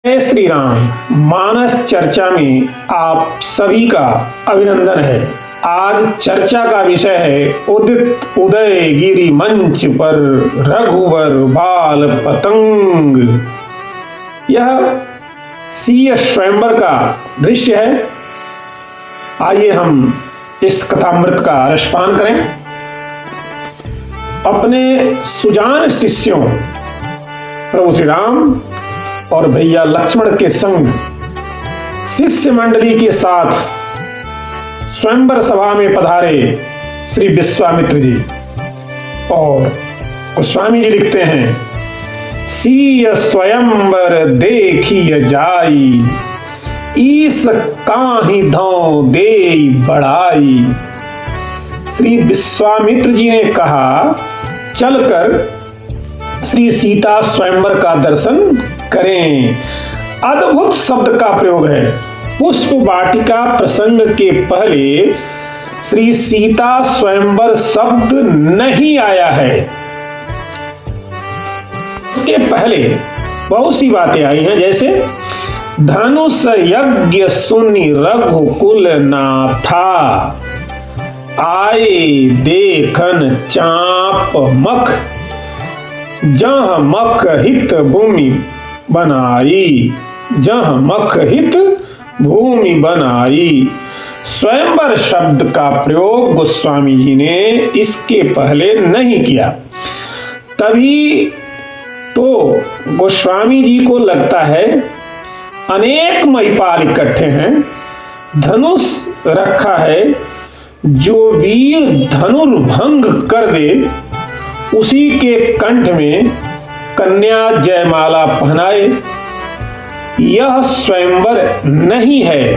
जय श्री राम। मानस चर्चा में आप सभी का अभिनंदन है। आज चर्चा का विषय है उदित उदय गिरि मंच पर रघुवर बाल पतंग। यह सीय स्वयंवर का दृश्य है। आइए हम इस कथामृत का रसपान करें। अपने सुजान शिष्यों प्रभु श्री राम और भैया लक्ष्मण के संग शिष्य मंडली के साथ स्वयंवर सभा में पधारे श्री विश्वामित्र जी। और गोस्वामी जी लिखते हैं, सीय स्वयंवर देखिय जाई, ईस काहि धौ देई बढ़ाई। श्री विश्वामित्र जी ने कहा, चलकर श्री सीता स्वयंवर का दर्शन करें। अद्भुत शब्द का प्रयोग है। पुष्प वाटिका प्रसंग के पहले श्री सीता स्वयंवर शब्द नहीं आया है। के पहले बहुत सी बातें आई हैं, जैसे धनुष यज्ञ सुनि रघुकुल नाथा, आए देखन चाप मख, जह मख हित भूमि बनाई, जह मख हित भूमि बनाई। स्वयंवर शब्द का प्रयोग गोस्वामी जी ने इसके पहले नहीं किया। तभी तो गोस्वामी जी को लगता है अनेक महिपाल इकट्ठे हैं, धनुष रखा है, जो वीर धनुर्भंग कर दे उसी के कंठ में कन्या जयमाला पहनाए। यह स्वयंवर नहीं है।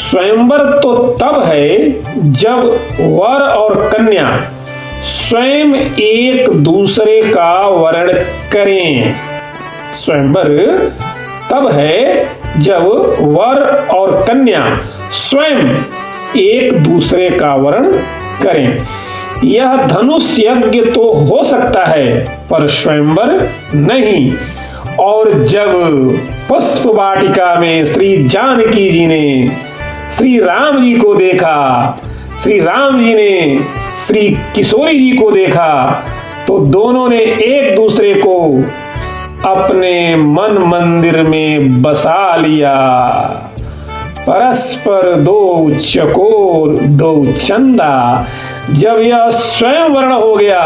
स्वयंवर तो तब है जब वर और कन्या स्वयं एक दूसरे का वरण करें। स्वयंवर तब है जब वर और कन्या स्वयं एक दूसरे का वरण करें। यह धनुष यज्ञ तो हो सकता है, पर स्वयंवर नहीं। और जब पुष्प वाटिका में श्री जानकी जी ने श्री राम जी को देखा, श्री राम जी ने श्री किशोरी जी को देखा, तो दोनों ने एक दूसरे को अपने मन मंदिर में बसा लिया। परस्पर दो चकोर दो चंदा। जब यह स्वयं वर्ण हो गया,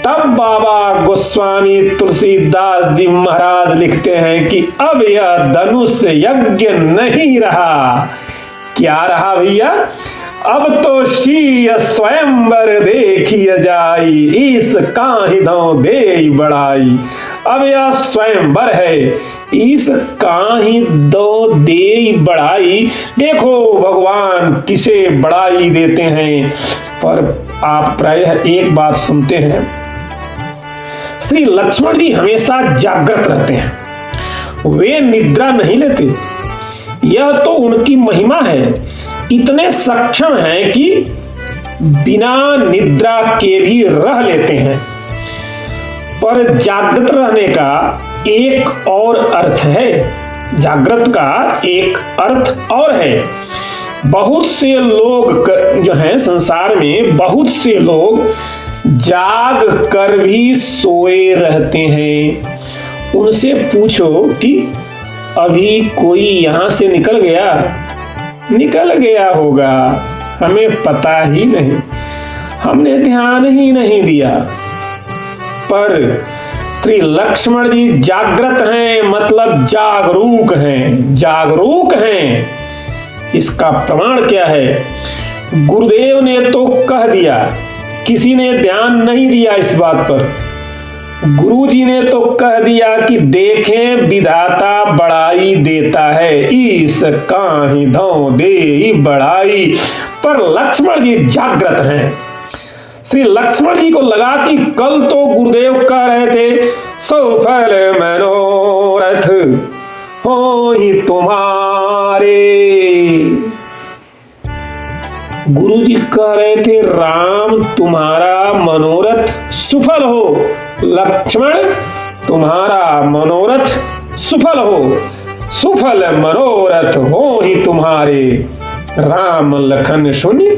तब बाबा गोस्वामी तुलसीदास जी महाराज लिखते हैं कि अब यह धनुष यज्ञ नहीं रहा। क्या रहा भैया? अब तो शीय स्वयंवर देखिय जाई, ईस काहि धौ देई बढ़ाई। अब यह स्वयंवर है, ईस काहि धौ देई बढ़ाई। देखो भगवान किसे बढ़ाई देते हैं। पर आप प्रायः एक बात सुनते हैं, श्री लक्ष्मण जी हमेशा जागृत रहते हैं, वे निद्रा नहीं लेते। यह तो उनकी महिमा है। इतने सक्षम हैं कि बिना निद्रा के भी रह लेते हैं। पर जागृत रहने का एक और अर्थ है। जागृत का एक अर्थ और है। बहुत से लोग जो हैं संसार में, बहुत से लोग जाग कर भी सोए रहते हैं। उनसे पूछो कि अभी कोई यहां से निकल गया होगा, हमें पता ही नहीं, हमने ध्यान ही नहीं दिया। पर श्री लक्ष्मण जी जागृत हैं, मतलब जागरूक हैं। जागरूक हैं, इसका प्रमाण क्या है? गुरुदेव ने तो कह दिया, किसी ने ध्यान नहीं दिया इस बात पर। गुरु जी ने तो कह दिया कि देखें विधाता बढ़ाई देता है, ईस काहि धौ देई बढ़ाई। पर लक्ष्मण जी जागृत हैं। श्री लक्ष्मण जी को लगा कि कल तो गुरुदेव कह रहे थे, सफल मनोरथ होई तुम्हारे। गुरु जी कह रहे थे, राम तुम्हारा मनोरथ सफल हो, लक्ष्मण तुम्हारा मनोरथ सुफल हो, सुफल मनोरथ हो ही तुम्हारे। राम लखन सुनि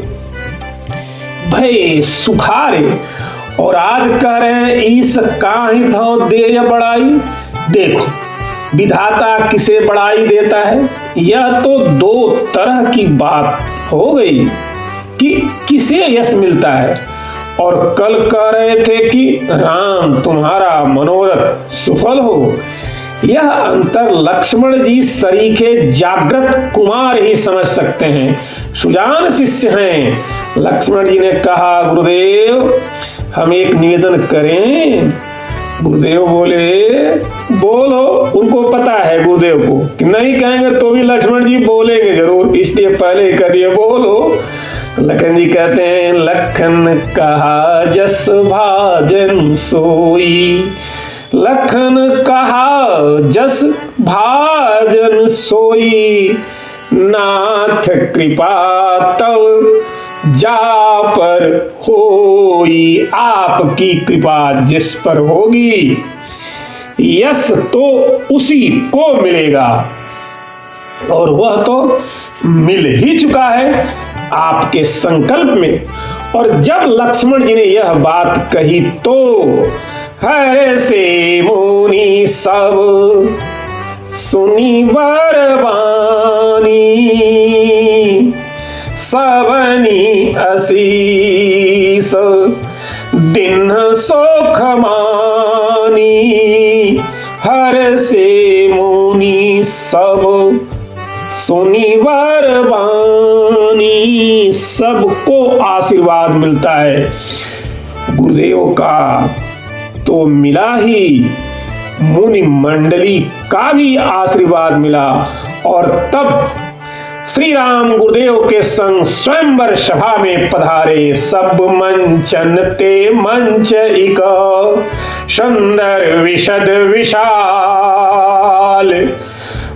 भय सुखारे। और आज कह रहे हैं ईस काहि थो देय बड़ाई। देखो विधाता किसे बड़ाई देता है, यह तो दो तरह की बात हो गई कि किसे यश मिलता है। और कल कह रहे थे कि राम तुम्हारा मनोरथ सुफल हो। यह अंतर लक्ष्मण जी सरीखे जागृत कुमार ही समझ सकते हैं, सुजान शिष्य हैं। लक्ष्मण जी ने कहा गुरुदेव हम एक निवेदन करें। गुरुदेव बोले बोलो। उनको पता है गुरुदेव को कि नहीं कहेंगे तो भी लक्ष्मण जी बोलेंगे जरूर, इसलिए पहले ही कह दिए बोलो। लखन जी कहते हैं लखन कहा जस भाजन सोई। लखन कहा जस भाजन सोई। नाथ कृपा तव जा पर होई। आपकी कृपा जिस पर होगी यश तो उसी को मिलेगा, और वह तो मिल ही चुका है आपके संकल्प में। और जब लक्ष्मण जी ने यह बात कही तो हर से मुनि सब सुनी बरबानी। सबनी असीस दिन सोख मानी। हर से मुनि सब सुनी बरबानी। सबको आशीर्वाद मिलता है, गुरुदेव का तो मिला ही, मुनि मंडली का भी आशीर्वाद मिला। और तब श्री राम गुरुदेव के संग स्वयंवर सभा में पधारे। सब मंचन ते मंच इक सुंदर विशद विशाल।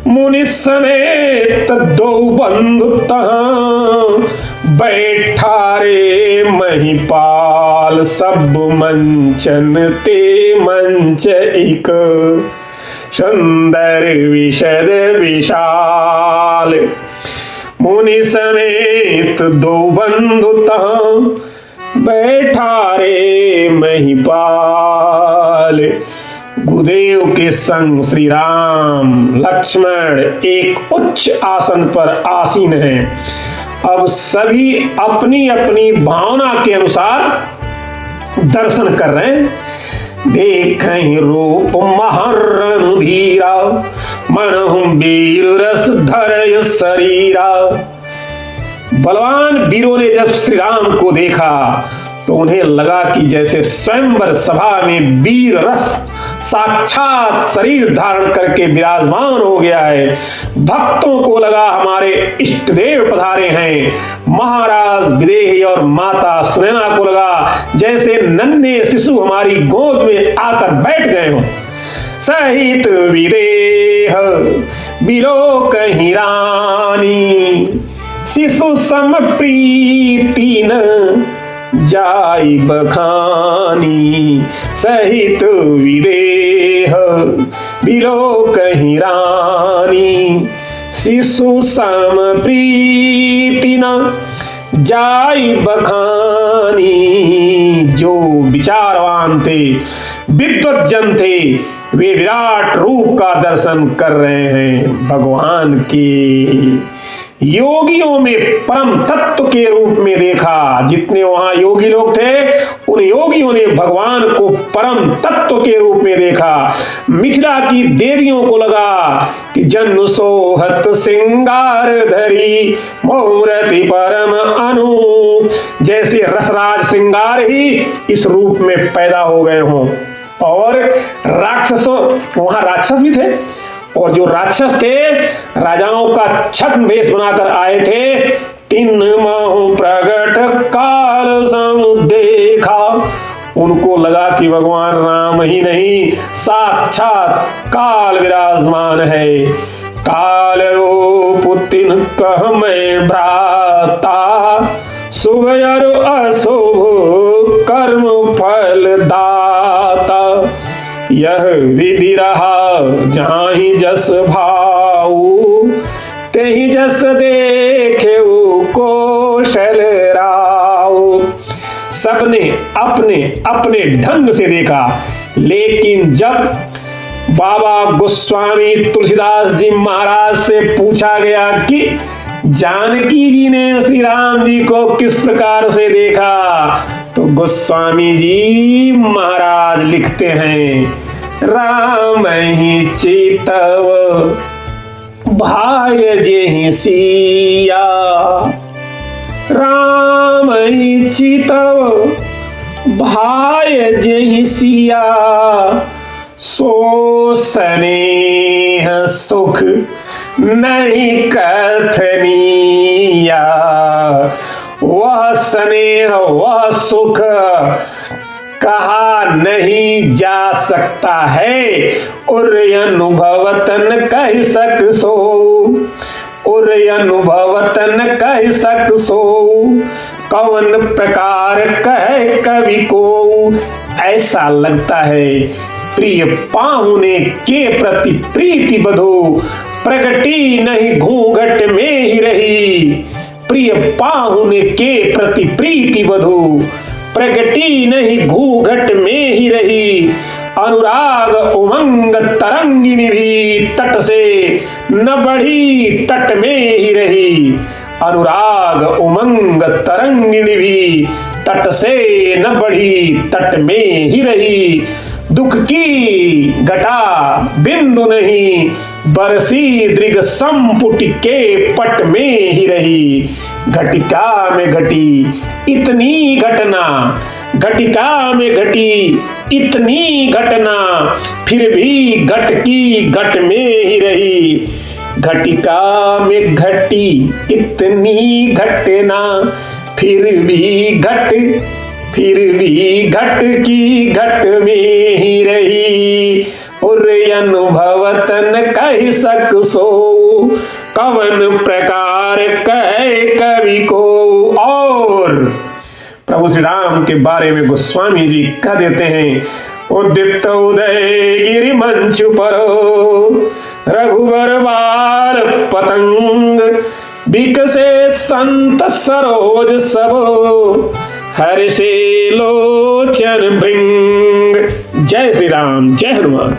मुनि समेत दो बंधु तहाँ बैठा रे महिपाल। सब मंचन ते मंच इक सुंदर विशद विशाल। मुनि समेत दो बंधु तहाँ बैठा रे महिपाल। गुरुदेव के संग श्री राम लक्ष्मण एक उच्च आसन पर आसीन हैं। अब सभी अपनी अपनी भावना के अनुसार दर्शन कर रहे हैं। देखें रूप महर धीरा मनहु वीर रस धर शरीरा। बलवान वीरों ने जब श्री राम को देखा तो उन्हें लगा कि जैसे स्वयंवर सभा में वीर रस साक्षात शरीर धारण करके विराजमान हो गया है। भक्तों को लगा हमारे इष्ट देव पधारे हैं। महाराज विदेही और माता सुनैना को लगा जैसे नन्हे शिशु हमारी गोद में आकर बैठ गए हों। सहित विदेह बिलोकहि रानी। शिशु सम प्रीति न जाई बखानी। सहित विदेह बिलोकहि रानी। शिशु सम प्रीति न जाई बखानी। जो विचारवान थे, विद्वत जन थे, वे विराट रूप का दर्शन कर रहे हैं। भगवान के योगियों में परम तत्व के रूप में देखा। जितने वहां योगी लोग थे उन योगियों ने भगवान को परम तत्व के रूप में देखा। मिथिला की देवियों को लगा कि जन सोहत सिंगार धरी मूर्ति परम अनूप। जैसे रसराज श्रृंगार ही इस रूप में पैदा हो गए हों। और राक्षसों, वहां राक्षस भी थे, और जो राक्षस थे राजाओं का छद्म वेश बनाकर आए थे। तीन महु प्रगट काल सम देखा। उनको लगा कि भगवान राम ही नहीं साक्षात काल विराजमान है। काल रूप तिन कह मैं भ्राता। शुभ और अशुभ कर्म फल दाता। यह विधि रहा जहाँ ही जस भाऊ, ते ही जस देखे कौशल राव। सबने अपने अपने ढंग से देखा, लेकिन जब बाबा गोस्वामी तुलसीदास जी महाराज से पूछा गया कि जानकी जी ने श्री राम जी को किस प्रकार से देखा, तो गोस्वामी जी महाराज लिखते हैं, राम ही चितव भाय जेहि सिया, राम ही चितव भाय जेहि सिया, सो स्नेह सुख नहीं कथनीया। वह स्नेह वह सुख कहा नहीं जा सकता है, उर अनुभवतन कह सक सो, उर अनुभवतन कह सक सो, कौन प्रकार कह कवि को। ऐसा लगता है प्रिय पाहुने के प्रति प्रीति बधो, प्रगटी नहीं घूंघट में ही रही। प्रिय पाहुने के प्रति प्रीति बधो, प्रगटी नहीं घूंघट में ही रही। अनुराग उमंग तरंगिनी भी तट से न बढ़ी, तट में ही रही। अनुराग उमंग तरंगिनी भी तट से न बढ़ी, तट में ही रही। दुख की घटा बिंदु नहीं, बरसी दृग संपुट के पट में ही रही। घटिका में घटी इतनी घटना, घटिका में घटी इतनी घटना, फिर भी घट की घट में ही रही। घटिका में घटी इतनी घटना, फिर भी घट की घट में ही रही। उर अनुभवतन कह सक सो, कवन प्रकार कहे कवि को। और प्रभु श्री राम के बारे में गोस्वामी जी कह देते हैं, उदित उदय गिरि मंच पर, रघुबर बाल पतंग, बिकसे संत सरोज सब, हर्षे लोचन भृंग। जय श्री राम, जय हनुमान।